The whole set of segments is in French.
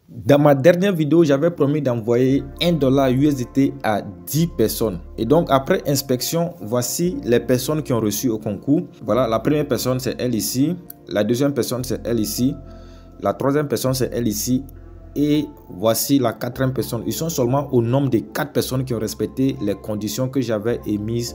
Dans ma dernière vidéo, j'avais promis d'envoyer $1 USDT à 10 personnes. Et donc, après inspection, voici les personnes qui ont reçu au concours. Voilà, la première personne, c'est elle ici. La deuxième personne, c'est elle ici. La troisième personne, c'est elle ici. Et voici la quatrième personne. Ils sont seulement au nombre de 4 personnes qui ont respecté les conditions que j'avais émises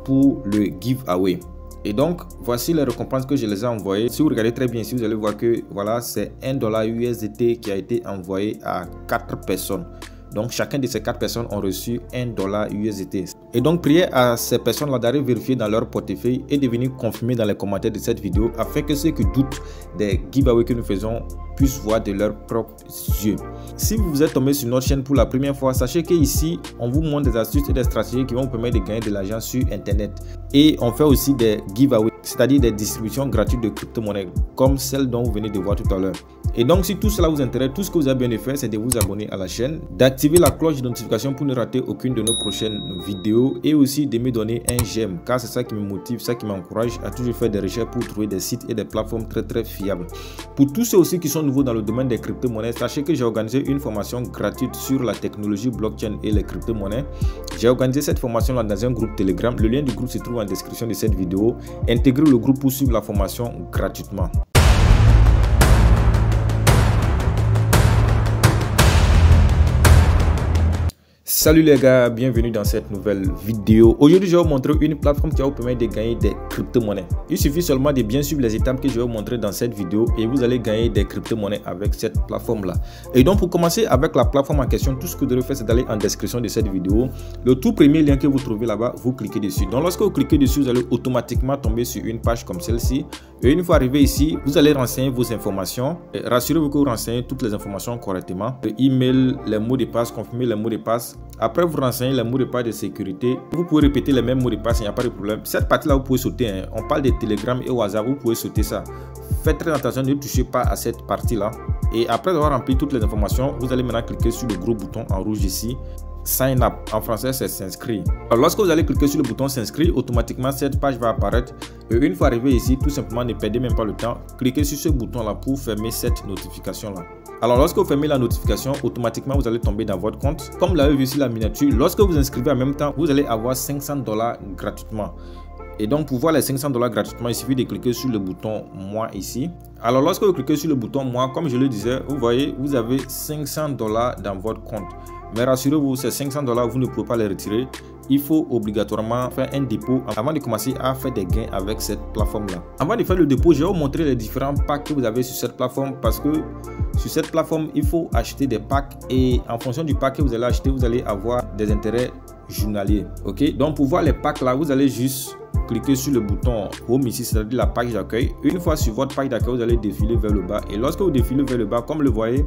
pour le giveaway. Et donc, voici les récompenses que je les ai envoyées. Si vous regardez très bien ici, vous allez voir que voilà, c'est $1 USDT qui a été envoyé à 4 personnes. Donc, chacun de ces 4 personnes ont reçu $1 USDT. Et donc, priez à ces personnes-là d'aller vérifier dans leur portefeuille et de venir confirmer dans les commentaires de cette vidéo afin que ceux qui doutent des giveaways que nous faisons puissent voir de leurs propres yeux. Si vous êtes tombé sur notre chaîne pour la première fois, sachez qu'ici, on vous montre des astuces et des stratégies qui vont vous permettre de gagner de l'argent sur Internet. Et on fait aussi des giveaways, c'est-à-dire des distributions gratuites de crypto-monnaies, comme celle dont vous venez de voir tout à l'heure. Et donc, si tout cela vous intéresse, tout ce que vous avez besoin de faire, c'est de vous abonner à la chaîne, d'activer la cloche de notification pour ne rater aucune de nos prochaines vidéos et aussi de me donner un j'aime, car c'est ça qui me motive, ça qui m'encourage à toujours faire des recherches pour trouver des sites et des plateformes très fiables. Pour tous ceux aussi qui sont nouveaux dans le domaine des crypto-monnaies, sachez que j'ai organisé une formation gratuite sur la technologie blockchain et les crypto-monnaies. J'ai organisé cette formation-là dans un groupe Telegram. Le lien du groupe se trouve en description de cette vidéo. Intégrez le groupe pour suivre la formation gratuitement. Salut les gars, bienvenue dans cette nouvelle vidéo. Aujourd'hui, je vais vous montrer une plateforme qui va vous permettre de gagner des crypto-monnaies. Il suffit seulement de bien suivre les étapes que je vais vous montrer dans cette vidéo et vous allez gagner des crypto-monnaies avec cette plateforme-là. Et donc, pour commencer avec la plateforme en question, tout ce que vous devez faire, c'est d'aller en description de cette vidéo. Le tout premier lien que vous trouvez là-bas, vous cliquez dessus. Donc, lorsque vous cliquez dessus, vous allez automatiquement tomber sur une page comme celle-ci. Et une fois arrivé ici, vous allez renseigner vos informations. Rassurez-vous que vous renseignez toutes les informations correctement. Le email, les mots de passe, confirmez les mots de passe. Après, vous renseignez les mots de passe de sécurité. Vous pouvez répéter les mêmes mots de passe, il n'y a pas de problème. Cette partie-là, vous pouvez sauter. Hein. On parle de Telegram et WhatsApp, vous pouvez sauter ça. Faites très attention, ne touchez pas à cette partie-là. Et après avoir rempli toutes les informations, vous allez maintenant cliquer sur le gros bouton en rouge ici. Sign up, en français c'est s'inscrire. Alors lorsque vous allez cliquer sur le bouton s'inscrire, automatiquement cette page va apparaître. Et une fois arrivé ici, tout simplement ne perdez même pas le temps, cliquez sur ce bouton là pour fermer cette notification là. Alors lorsque vous fermez la notification, automatiquement vous allez tomber dans votre compte. Comme vous l'avez vu sur la miniature, lorsque vous inscrivez en même temps, vous allez avoir $500 gratuitement. Et donc pour voir les $500 gratuitement, il suffit de cliquer sur le bouton moi ici. Alors lorsque vous cliquez sur le bouton moi, comme je le disais, vous voyez, vous avez $500 dans votre compte. Mais rassurez-vous, ces $500, vous ne pouvez pas les retirer. Il faut obligatoirement faire un dépôt avant de commencer à faire des gains avec cette plateforme-là. Avant de faire le dépôt, je vais vous montrer les différents packs que vous avez sur cette plateforme parce que sur cette plateforme, il faut acheter des packs et en fonction du pack que vous allez acheter, vous allez avoir des intérêts journaliers. Ok, donc pour voir les packs là, vous allez juste cliquez sur le bouton Home ici, c'est-à-dire la page d'accueil. Une fois sur votre page d'accueil, vous allez défiler vers le bas. Et lorsque vous défilez vers le bas, comme le voyez,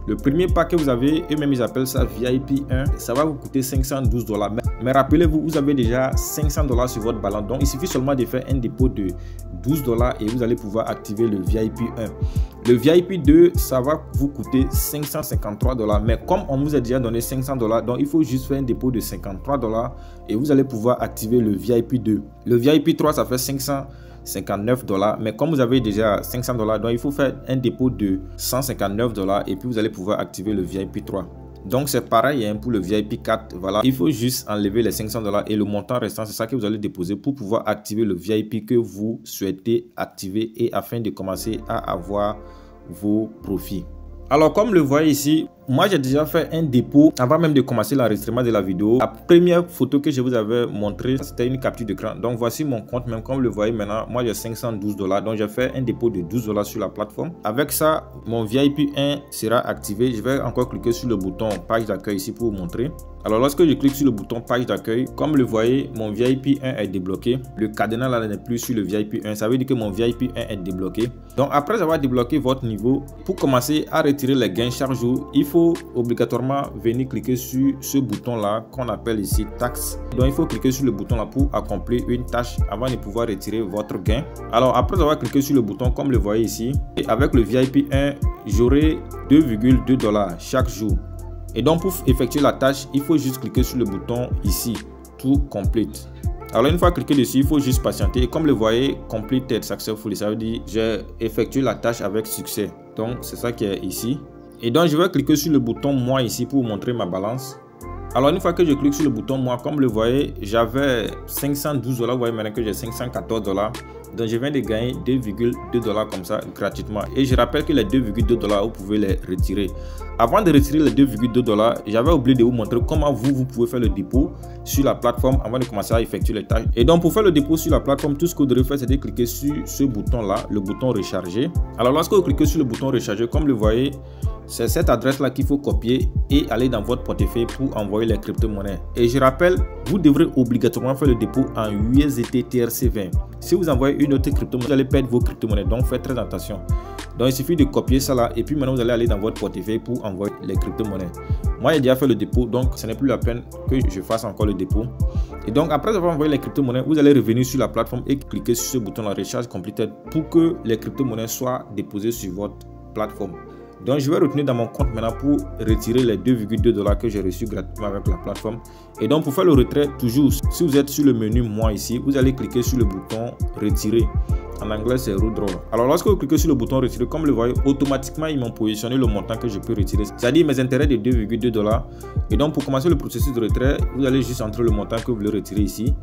le premier pack que vous avez, eux-mêmes ils appellent ça VIP 1, ça va vous coûter $512. Mais rappelez-vous, vous avez déjà $500 sur votre balance. Donc il suffit seulement de faire un dépôt de $12 et vous allez pouvoir activer le VIP 1. Le VIP 2, ça va vous coûter $553. Mais comme on vous a déjà donné $500, donc il faut juste faire un dépôt de $53 et vous allez pouvoir activer le VIP 2. Le VIP 3, ça fait $559, mais comme vous avez déjà $500, donc il faut faire un dépôt de $159 et puis vous allez pouvoir activer le VIP 3. Donc c'est pareil hein, pour le VIP 4, voilà, il faut juste enlever les $500 et le montant restant, c'est ça que vous allez déposer pour pouvoir activer le VIP que vous souhaitez activer et afin de commencer à avoir vos profits. Alors comme le voyez ici, moi j'ai déjà fait un dépôt avant même de commencer l'enregistrement de la vidéo. La première photo que je vous avais montré, c'était une capture d'écran. Donc voici mon compte, même comme vous le voyez maintenant, moi j'ai $512. Donc j'ai fait un dépôt de $12 sur la plateforme. Avec ça, mon VIP 1 sera activé. Je vais encore cliquer sur le bouton page d'accueil ici pour vous montrer. Alors lorsque je clique sur le bouton page d'accueil, comme vous le voyez, mon VIP 1 est débloqué. Le cadenas là n'est plus sur le VIP 1. Ça veut dire que mon VIP 1 est débloqué. Donc après avoir débloqué votre niveau, pour commencer à retirer les gains chaque jour, il faut obligatoirement venir cliquer sur ce bouton là qu'on appelle ici taxe. Donc il faut cliquer sur le bouton là pour accomplir une tâche avant de pouvoir retirer votre gain. Alors après avoir cliqué sur le bouton comme le voyez ici, et avec le VIP 1, j'aurai $2,2 chaque jour. Et donc pour effectuer la tâche, il faut juste cliquer sur le bouton ici, tout complete. Alors une fois cliqué dessus, il faut juste patienter. Et comme le voyez, completed successfully, ça veut dire j'ai effectué la tâche avec succès. Donc c'est ça qui est ici. Et donc je vais cliquer sur le bouton moi ici pour vous montrer ma balance. Alors une fois que je clique sur le bouton moi, comme vous le voyez, j'avais 512 $. Vous voyez maintenant que j'ai 514 $. Donc je viens de gagner 2,2 $ comme ça gratuitement. Et je rappelle que les 2,2 $, vous pouvez les retirer. Avant de retirer les 2,2 $, j'avais oublié de vous montrer comment vous pouvez faire le dépôt sur la plateforme avant de commencer à effectuer les tâches. Et donc pour faire le dépôt sur la plateforme, tout ce que vous devez faire, c'est de cliquer sur ce bouton là, le bouton recharger. Alors lorsque vous cliquez sur le bouton recharger, comme vous le voyez, c'est cette adresse là qu'il faut copier et aller dans votre portefeuille pour envoyer les crypto-monnaies. Et je rappelle, vous devrez obligatoirement faire le dépôt en USDT TRC20. Si vous envoyez une autre crypto-monnaie, vous allez perdre vos crypto-monnaies, donc faites très attention. Donc il suffit de copier ça là et puis maintenant vous allez aller dans votre portefeuille pour envoyer les crypto-monnaies. Moi j'ai déjà fait le dépôt, donc ce n'est plus la peine que je fasse encore le dépôt. Et donc après avoir envoyé les crypto-monnaies, vous allez revenir sur la plateforme et cliquer sur ce bouton la recharge completed pour que les crypto-monnaies soient déposées sur votre plateforme. Donc je vais retourner dans mon compte maintenant pour retirer les 2,2 $ que j'ai reçus gratuitement avec la plateforme. Et donc pour faire le retrait, toujours si vous êtes sur le menu moi ici, vous allez cliquer sur le bouton retirer. En anglais c'est withdraw. Alors lorsque vous cliquez sur le bouton retirer, comme vous le voyez, automatiquement ils m'ont positionné le montant que je peux retirer, c'est-à-dire mes intérêts de 2,2 $. Et donc pour commencer le processus de retrait, vous allez juste entrer le montant que vous voulez retirer ici.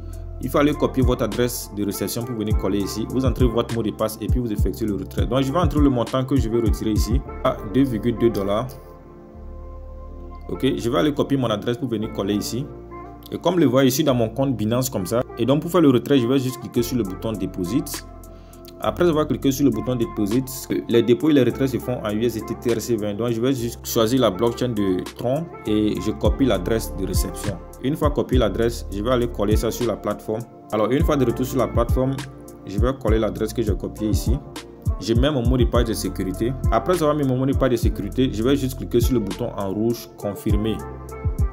Il faut aller copier votre adresse de réception pour venir coller ici. Vous entrez votre mot de passe et puis vous effectuez le retrait. Donc je vais entrer le montant que je vais retirer ici à 2,2 $. Ok, je vais aller copier mon adresse pour venir coller ici. Et comme le voyez ici dans mon compte Binance comme ça. Et donc pour faire le retrait, je vais juste cliquer sur le bouton Deposit. Après avoir cliqué sur le bouton Deposit, les dépôts et les retraits se font en USDT TRC20. Donc je vais juste choisir la blockchain de Tron et je copie l'adresse de réception. Une fois copié l'adresse, je vais aller coller ça sur la plateforme. Alors une fois de retour sur la plateforme, je vais coller l'adresse que j'ai copiée ici. Je mets mon mot de passe de sécurité. Après avoir mis mon mot de passe de sécurité, je vais juste cliquer sur le bouton en rouge confirmer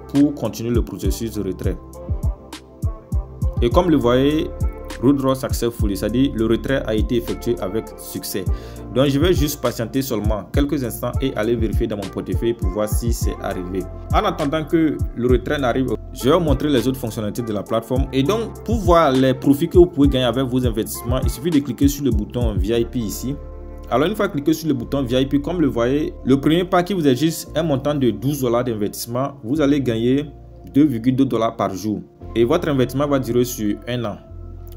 pour continuer le processus de retrait. Et comme le voyez, withdraw successfully, c'est-à-dire le retrait a été effectué avec succès. Donc je vais juste patienter seulement quelques instants et aller vérifier dans mon portefeuille pour voir si c'est arrivé. En attendant que le retrait n'arrive, je vais vous montrer les autres fonctionnalités de la plateforme. Et donc pour voir les profits que vous pouvez gagner avec vos investissements, il suffit de cliquer sur le bouton VIP ici. Alors une fois cliqué sur le bouton VIP, comme le voyez, le premier pack qui vous est juste un montant de 12 $ d'investissement, vous allez gagner 2,2 $ par jour. Et votre investissement va durer sur un an.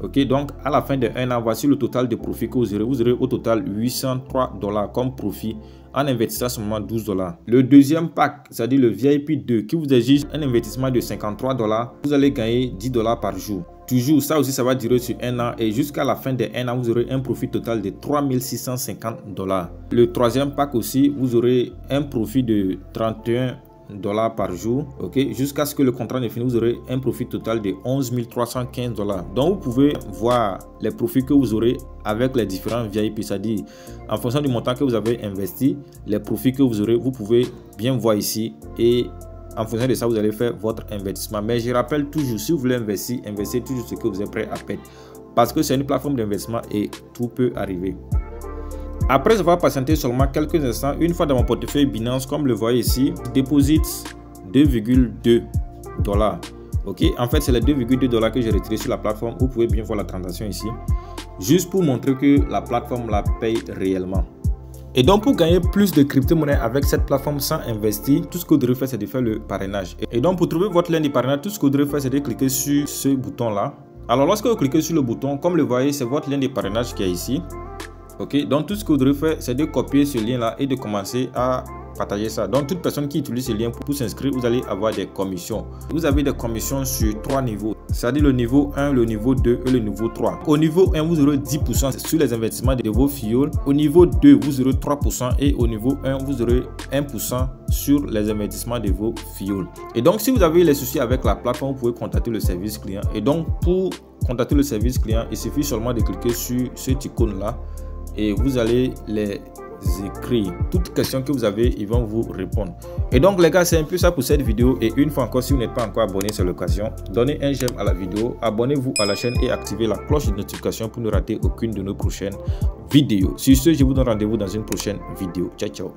Ok, donc à la fin de un an, voici le total de profit que vous aurez. Vous aurez au total 803 $ comme profit en investissant seulement 12 $. Le deuxième pack, c'est-à-dire le VIP 2, qui vous exige un investissement de 53 $, vous allez gagner 10 $ par jour. Toujours, ça aussi, ça va durer sur un an et jusqu'à la fin de un an, vous aurez un profit total de 3650 $. Le troisième pack aussi, vous aurez un profit de 31 $ par jour, ok, jusqu'à ce que le contrat ne finisse, vous aurez un profit total de 11 315 $. Donc vous pouvez voir les profits que vous aurez avec les différents VIP, c'est-à-dire en fonction du montant que vous avez investi, les profits que vous aurez, vous pouvez bien voir ici et en fonction de ça, vous allez faire votre investissement. Mais je rappelle toujours, si vous voulez investir, investissez toujours ce que vous êtes prêt à perdre parce que c'est une plateforme d'investissement et tout peut arriver. Après avoir patienté seulement quelques instants, une fois dans mon portefeuille Binance, comme le voyez ici, déposite 2,2 $. Ok, en fait, c'est les 2,2 $ que j'ai retiré sur la plateforme. Vous pouvez bien voir la transaction ici, juste pour montrer que la plateforme la paye réellement. Et donc pour gagner plus de crypto-monnaies avec cette plateforme sans investir, tout ce que vous devez faire, c'est de faire le parrainage. Et donc pour trouver votre lien de parrainage, tout ce que vous devez faire, c'est de cliquer sur ce bouton là. Alors lorsque vous cliquez sur le bouton, comme le voyez, c'est votre lien de parrainage qui est ici. Ok, donc tout ce que vous devez faire, c'est de copier ce lien là et de commencer à partager ça. Donc toute personne qui utilise ce lien pour s'inscrire, vous allez avoir des commissions. Vous avez des commissions sur 3 niveaux, c'est-à-dire le niveau 1, le niveau 2 et le niveau 3. Au niveau 1, vous aurez 10% sur les investissements de vos fioles. Au niveau 2, vous aurez 3% et au niveau 1, vous aurez 1% sur les investissements de vos fioles. Et donc si vous avez les soucis avec la plateforme, vous pouvez contacter le service client. Et donc pour contacter le service client, il suffit seulement de cliquer sur cette icône là et vous allez les écrire. Toute question que vous avez, ils vont vous répondre. Et donc les gars, c'est un peu ça pour cette vidéo. Et une fois encore, si vous n'êtes pas encore abonné, c'est l'occasion. Donnez un j'aime à la vidéo, abonnez-vous à la chaîne et activez la cloche de notification pour ne rater aucune de nos prochaines vidéos. Sur ce, je vous donne rendez-vous dans une prochaine vidéo. Ciao, ciao.